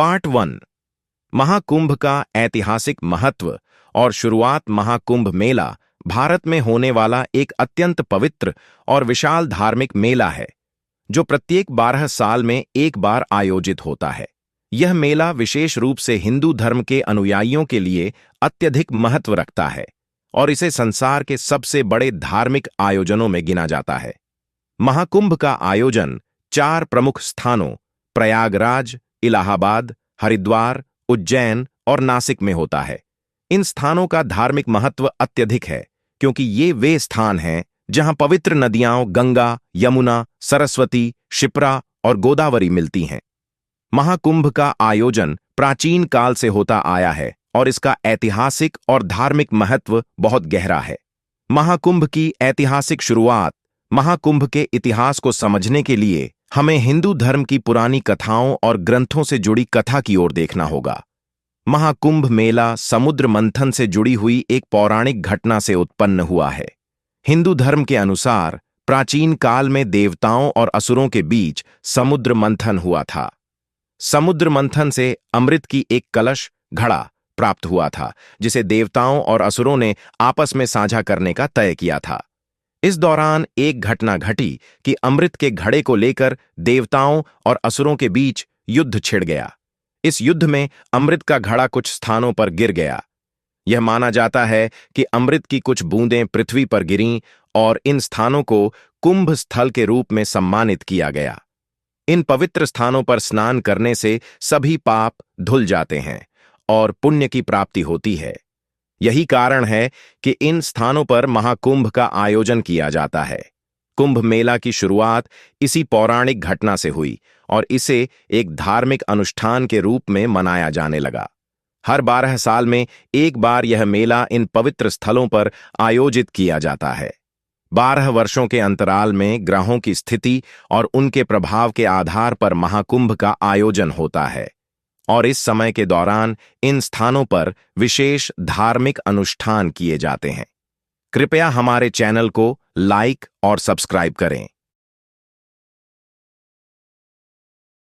Part 1। Mahakumbh का ऐतिहासिक महत्व और शुरुआत। महाकुंभ मेला भारत में होने वाला एक अत्यंत पवित्र और विशाल धार्मिक मेला है, जो प्रत्येक 12 साल में एक बार आयोजित होता है। यह मेला विशेष रूप से हिंदू धर्म के अनुयायियों के लिए अत्यधिक महत्व रखता है और इसे संसार के सबसे बड़े धार्मिक आयोजनों में गिना जाता है। महाकुंभ का आयोजन 4 प्रमुख स्थानों प्रयागराज, इलाहाबाद, हरिद्वार, उज्जैन और नासिक में होता है। इन स्थानों का धार्मिक महत्व अत्यधिक है क्योंकि ये वे स्थान हैं जहां पवित्र नदियां गंगा, यमुना, सरस्वती, क्षिप्रा और गोदावरी मिलती हैं। महाकुंभ का आयोजन प्राचीन काल से होता आया है और इसका ऐतिहासिक और धार्मिक महत्व बहुत गहरा है। महाकुंभ की ऐतिहासिक शुरुआत। महाकुंभ के इतिहास को समझने के लिए हमें हिंदू धर्म की पुरानी कथाओं और ग्रंथों से जुड़ी कथा की ओर देखना होगा। महाकुंभ मेला समुद्र मंथन से जुड़ी हुई एक पौराणिक घटना से उत्पन्न हुआ है। हिंदू धर्म के अनुसार प्राचीन काल में देवताओं और असुरों के बीच समुद्र मंथन हुआ था। समुद्र मंथन से अमृत की एक कलश घड़ा प्राप्त हुआ था, जिसे देवताओं और असुरों ने आपस में साझा करने का तय किया था। इस दौरान एक घटना घटी कि अमृत के घड़े को लेकर देवताओं और असुरों के बीच युद्ध छिड़ गया। इस युद्ध में अमृत का घड़ा कुछ स्थानों पर गिर गया। यह माना जाता है कि अमृत की कुछ बूंदें पृथ्वी पर गिरीं और इन स्थानों को कुंभ स्थल के रूप में सम्मानित किया गया। इन पवित्र स्थानों पर स्नान करने से सभी पाप धुल जाते हैं और पुण्य की प्राप्ति होती है। यही कारण है कि इन स्थानों पर महाकुंभ का आयोजन किया जाता है। कुंभ मेला की शुरुआत इसी पौराणिक घटना से हुई और इसे एक धार्मिक अनुष्ठान के रूप में मनाया जाने लगा। हर 12 साल में एक बार यह मेला इन पवित्र स्थलों पर आयोजित किया जाता है। 12 वर्षों के अंतराल में ग्रहों की स्थिति और उनके प्रभाव के आधार पर महाकुंभ का आयोजन होता है और इस समय के दौरान इन स्थानों पर विशेष धार्मिक अनुष्ठान किए जाते हैं। कृपया हमारे चैनल को लाइक और सब्सक्राइब करें।